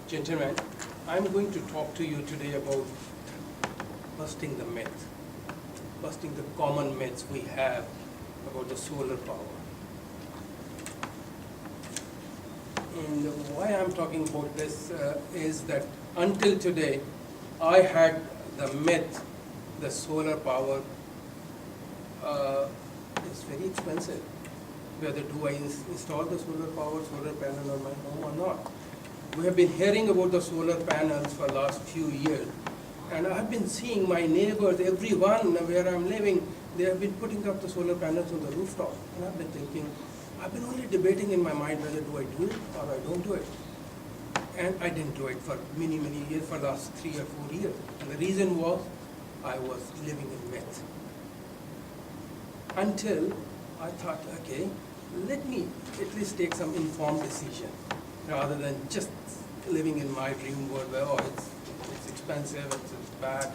Gentlemen, I'm going to talk to you today about busting the myth, busting the common myths we have about the solar power. And why I'm talking about this is that until today, I had the myth the solar power is very expensive. Whether do I install the solar panel on my home or not? We have been hearing about the solar panels for the last few years, and I've been seeing my neighbors, everyone where I'm living, they have been putting up the solar panels on the rooftop. And I've been thinking, I've been only debating in my mind whether do I do it or I don't do it. And I didn't do it for many, many years, for the last 3 or 4 years. And the reason was, I was living in myth. Until I thought, okay, let me at least take some informed decision, rather than just living in my dream world where, oh, it's expensive, it's bad.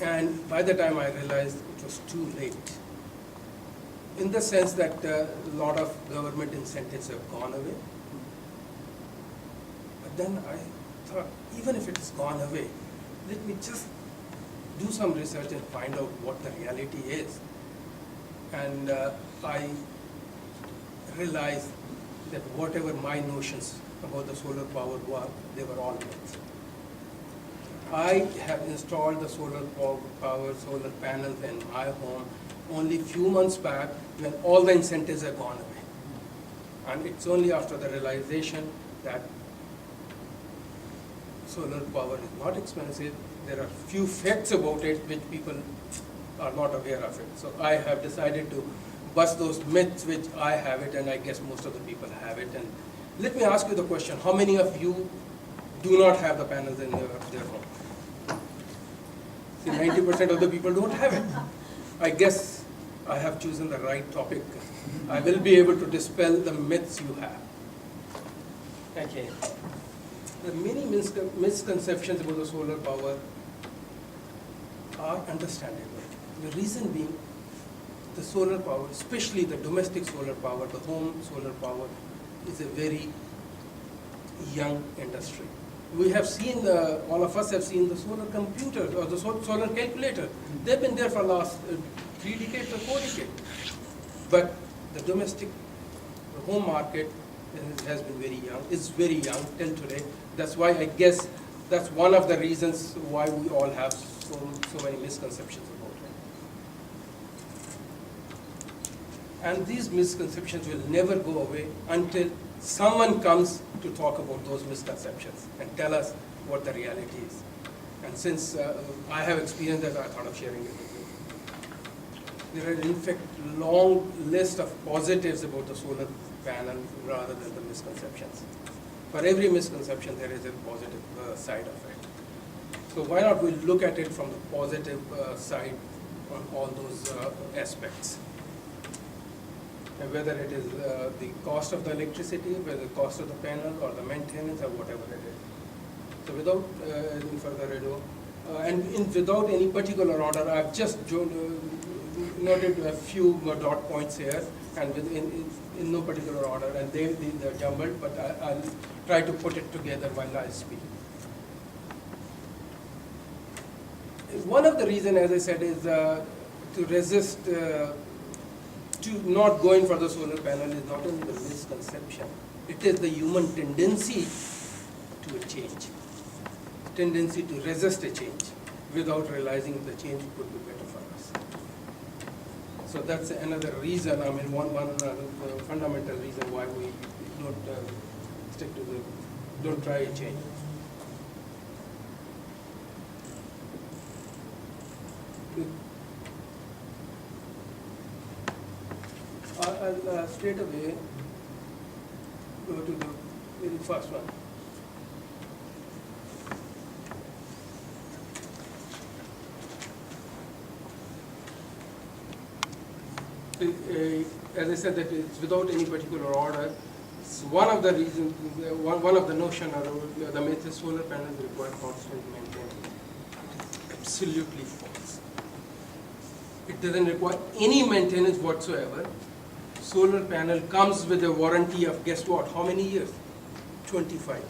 And by the time I realized it was too late, in the sense that a lot of government incentives have gone away. But then I thought, even if it's gone away, let me just do some research and find out what the reality is. And I realized that whatever my notions about the solar power were, they were all myths. I have installed the solar panels in my home only few months back when all the incentives have gone away. And it's only after the realization that solar power is not expensive. There are few facts about it which people are not aware of it. So I have decided to bust those myths which I have it, and I guess most of the people have it. And let me ask you the question, how many of you do not have the panels in their home? See, 90% of the people don't have it. I guess I have chosen the right topic. I will be able to dispel the myths you have. Okay. The many misconceptions about the solar power are understandable. The reason being, the solar power, especially the domestic solar power, the home solar power, is a very young industry. We have seen, all of us have seen the solar computers or the solar calculator. They've been there for the last 3 decades or 4 decades. But the domestic, the home market has been very young, is very young till today. That's why I guess that's one of the reasons why we all have so many misconceptions about it. And these misconceptions will never go away until someone comes to talk about those misconceptions and tell us what the reality is. And since I have experienced that, I thought of sharing it with you. There are in fact long list of positives about the solar panel rather than the misconceptions. For every misconception, there is a positive side of it. So why not we look at it from the positive side on all those aspects? And whether it is the cost of the electricity, whether the cost of the panel or the maintenance or whatever it is. So without any further ado, without any particular order, I've just noted a few dot points here, and in no particular order, and they're jumbled, but I'll try to put it together while I speak. One of the reasons, as I said, is to resist, to not going for the solar panel is not only the misconception, it is the human tendency to a change, tendency to resist a change without realizing the change could be better for us. So that's another reason, I mean, one fundamental reason why we don't try a change. I'll straight away go to the very first one. As I said, that it's without any particular order. It's one of the reasons, one of the notion or the myth is solar panels require constant maintenance. It's absolutely false. It doesn't require any maintenance whatsoever. Solar panel comes with a warranty of, guess what, how many years? 25 years.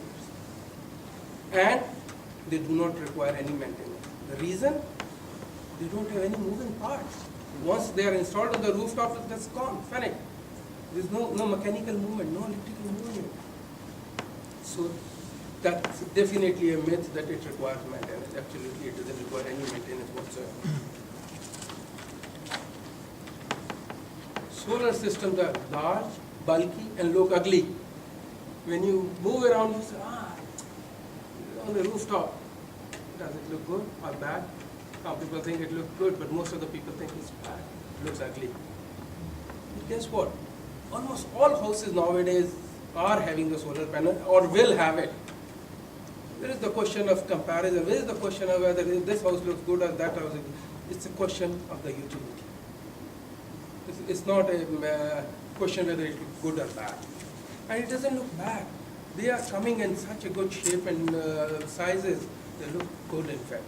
And they do not require any maintenance. The reason? They don't have any moving parts. Once they are installed on the rooftop, that's gone, finished. There's no mechanical movement, no electrical movement. So that's definitely a myth that it requires maintenance. Absolutely, it doesn't require any maintenance whatsoever. Solar systems are large, bulky, and look ugly. When you move around, you say, on the rooftop, does it look good or bad? Some people think it looks good, but most of the people think it's bad. It looks ugly. But guess what? Almost all houses nowadays are having the solar panel or will have it. There is the question of comparison. There is the question of whether this house looks good or that house. It's a question of the utility. It's not a question whether it looks good or bad. And it doesn't look bad. They are coming in such a good shape and sizes. They look good, in fact.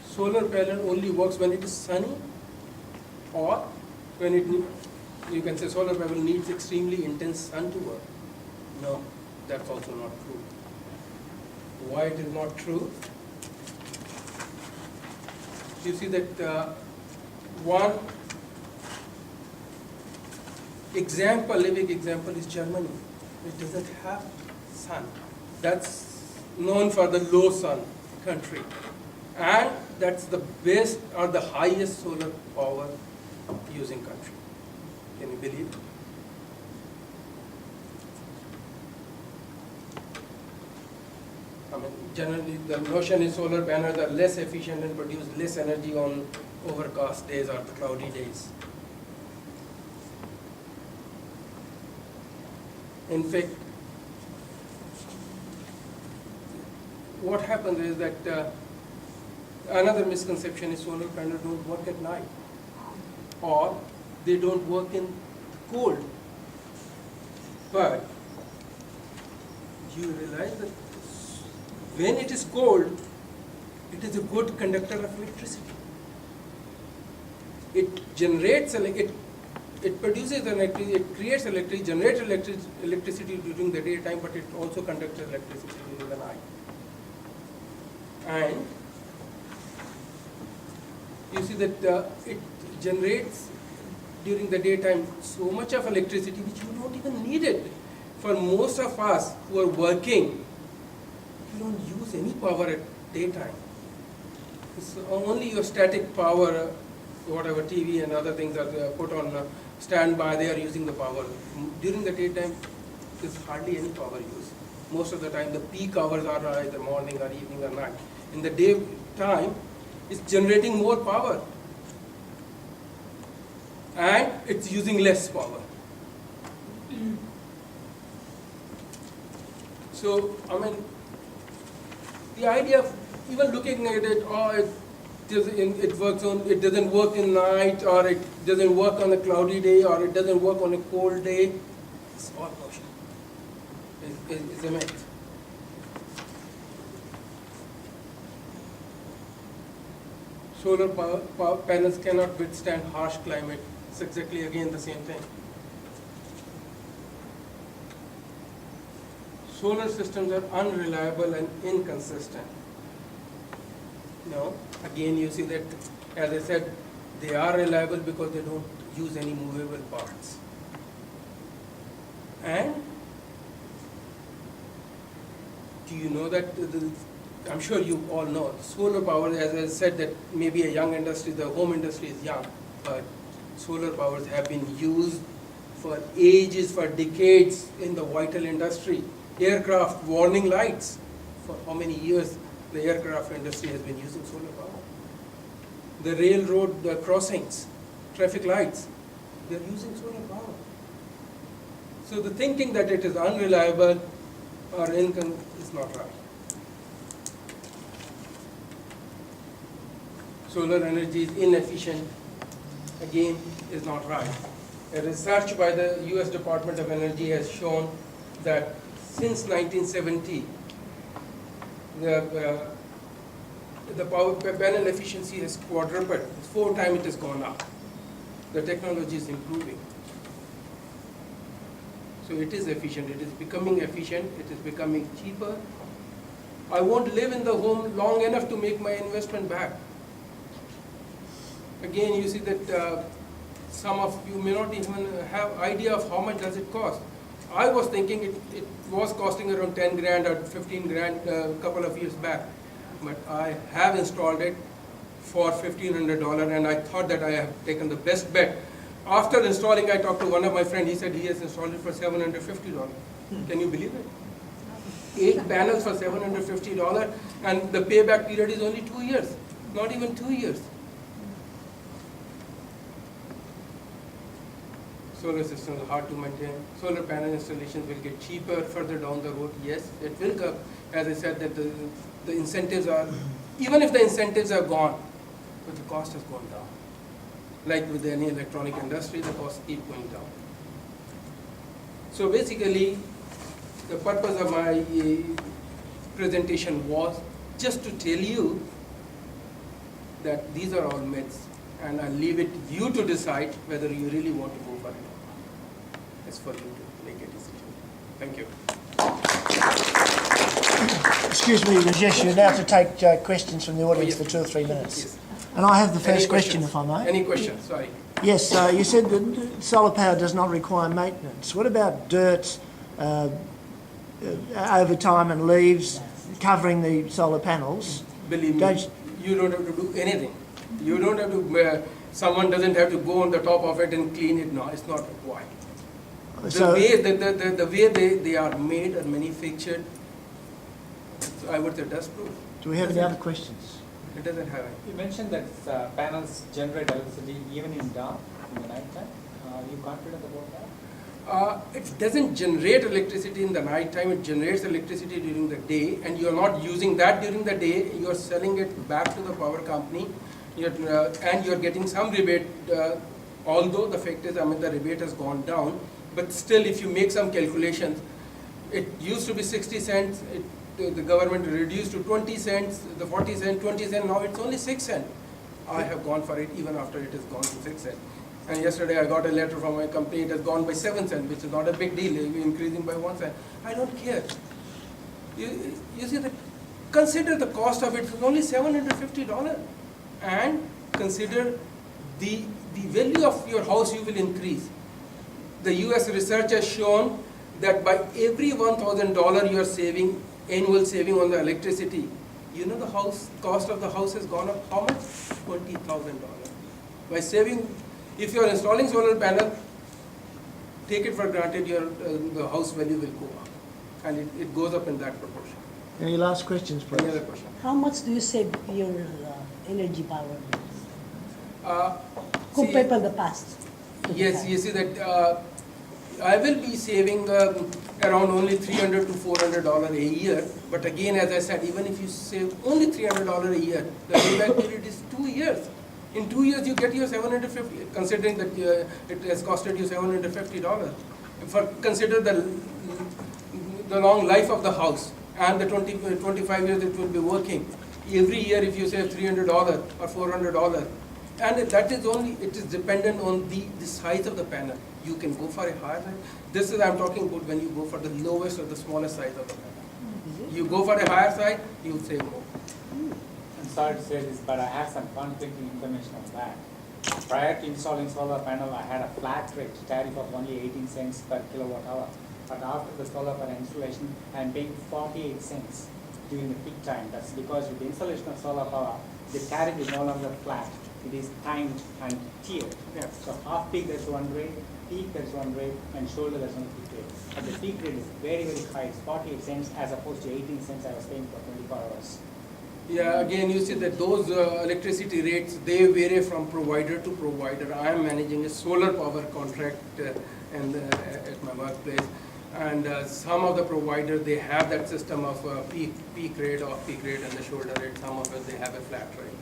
Solar panel only works when it is sunny, or when you can say solar panel needs extremely intense sun to work. No, that's also not true. Why it is not true? You see that one example, living example, is Germany. It doesn't have sun. That's known for the low sun country. And that's the best or the highest solar power using country. Can you believe? I mean, generally the notion is solar panels are less efficient and produce less energy on overcast days or the cloudy days. In fact, what happens is that another misconception is solar panels don't work at night, or they don't work in cold. But you realize that when it is cold, it is a good conductor of electricity. It generates it produces electricity, it creates electricity, generates electricity during the daytime, but it also conducts electricity during the night. And you see that it generates during the daytime so much of electricity which you don't even need it. For most of us who are working, you don't use any power at daytime. It's only your static power, whatever TV and other things are put on standby, they are using the power. During the daytime, there's hardly any power use. Most of the time, the peak hours are either morning or evening or night. In the daytime, it's generating more power. And it's using less power. So, I mean, the idea of even looking at it, it doesn't work in night, or it doesn't work on a cloudy day, or it doesn't work on a cold day, it's all notion. It's a myth. Solar power panels cannot withstand harsh climate. It's exactly again the same thing. Solar systems are unreliable and inconsistent. No, again you see that, as I said, they are reliable because they don't use any movable parts. And do you know that, I'm sure you all know, solar power, as I said, that maybe a young industry, the home industry is young, but solar powers have been used for ages, for decades in the vital industry. Aircraft warning lights, for how many years the aircraft industry has been using solar power. The railroad crossings, traffic lights, they're using solar power. So the thinking that it is unreliable or is not right. Solar energy is inefficient, again, is not right. A research by the US Department of Energy has shown that since 1970, the power panel efficiency has quadrupled. 4 times it has gone up. The technology is improving. So it is efficient, it is becoming efficient, it is becoming cheaper. I won't live in the home long enough to make my investment back. Again, you see that some of you may not even have idea of how much does it cost. I was thinking it was costing around 10 grand or 15 grand a couple of years back. But I have installed it for $1,500 and I thought that I have taken the best bet. After installing, I talked to one of my friends, he said he has installed it for $750. Can you believe it? 8 panels for $750 and the payback period is only 2 years, not even 2 years. Solar systems are hard to maintain. Solar panel installations will get cheaper further down the road. Yes, it will come. As I said, that the incentives are, even if the incentives are gone, but the cost has gone down. Like with any electronic industry, the costs keep going down. So basically, the purpose of my presentation was just to tell you that these are all myths, and I leave it you to decide whether you really want to go for it. It's for you to make a decision. Thank you. Excuse me, Rajesh, you're now to take questions from the audience for 2 or 3 minutes. Yes. And I have the Any first question, questions? if I may. Any questions? Sorry. Yes, you said that solar power does not require maintenance. What about dirt over time and leaves covering the solar panels? Believe me, Don't- you don't have to do anything. You don't have to, someone doesn't have to go on the top of it and clean it. No, it's not required. So, The way they are made or manufactured, so I would say dust proof. do we have any other questions? It doesn't have any. You mentioned that panels generate electricity even in dark, in the night time. Are you confident about that? It doesn't generate electricity in the night time, it generates electricity during the day, and you're not using that during the day, you're selling it back to the power company, and you're getting some rebate, although the fact is, the rebate has gone down, but still if you make some calculations, it used to be 60 cents, the government reduced to 20 cents, the 40 cents, 20 cents, now it's only 6 cents. I have gone for it even after it has gone to 6 cents. And yesterday I got a letter from my company, it has gone by 7 cents, which is not a big deal, increasing by 1 cent. I don't care. You see, consider the cost of it, it's only $750. And consider the value of your house you will increase. The US research has shown that by every $1,000 you are saving, annual saving on the electricity, you know the cost of the house has gone up how much? $20,000. By saving, if you are installing solar panel, take it for granted the house value will go up, and it goes up in that proportion. Any last questions, please? Any other question? How much do you save your energy power compared to the past? Yes, you see that I will be saving around only $300 to $400 a year. But again, as I said, even if you save only $300 a year, the payback period is 2 years. In 2 years, you get your $750, considering that it has costed you $750. Consider the long life of the house and the 25 years it will be working. Every year, if you save $300 or $400, and that is only, it is dependent on the size of the panel. You can go for a higher size. This is, I'm talking about when you go for the lowest or the smallest size of the panel. You go for a higher size, you will save more. I'm sorry to say this, but I have some conflicting information on that. Prior to installing solar panel, I had a flat rate tariff of only 18 cents per kilowatt hour. But after the solar panel installation, I'm paying 48 cents during the peak time. That's because with the installation of solar power, the tariff is no longer flat. It is timed and tiered. Yeah. So off peak there's one rate, peak there's one rate, and shoulder there's one peak rate. But the peak rate is very, very high. It's 48 cents as opposed to 18 cents I was paying for 24 hours. Yeah, again, you see that those electricity rates, they vary from provider to provider. I am managing a solar power contract at my workplace. And some of the providers, they have that system of peak rate, off-peak rate, and the shoulder rate. Some of it, they have a flat rate.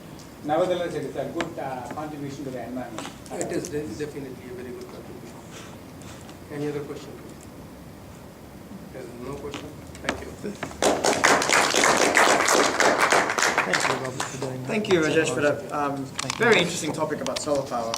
Nevertheless, it is a good contribution to the environment. It is definitely a very good contribution. Any other question? There's no question? Thank you. Thanks, Robert, for doing that. Thank you, Rajesh, for that very interesting topic about solar power.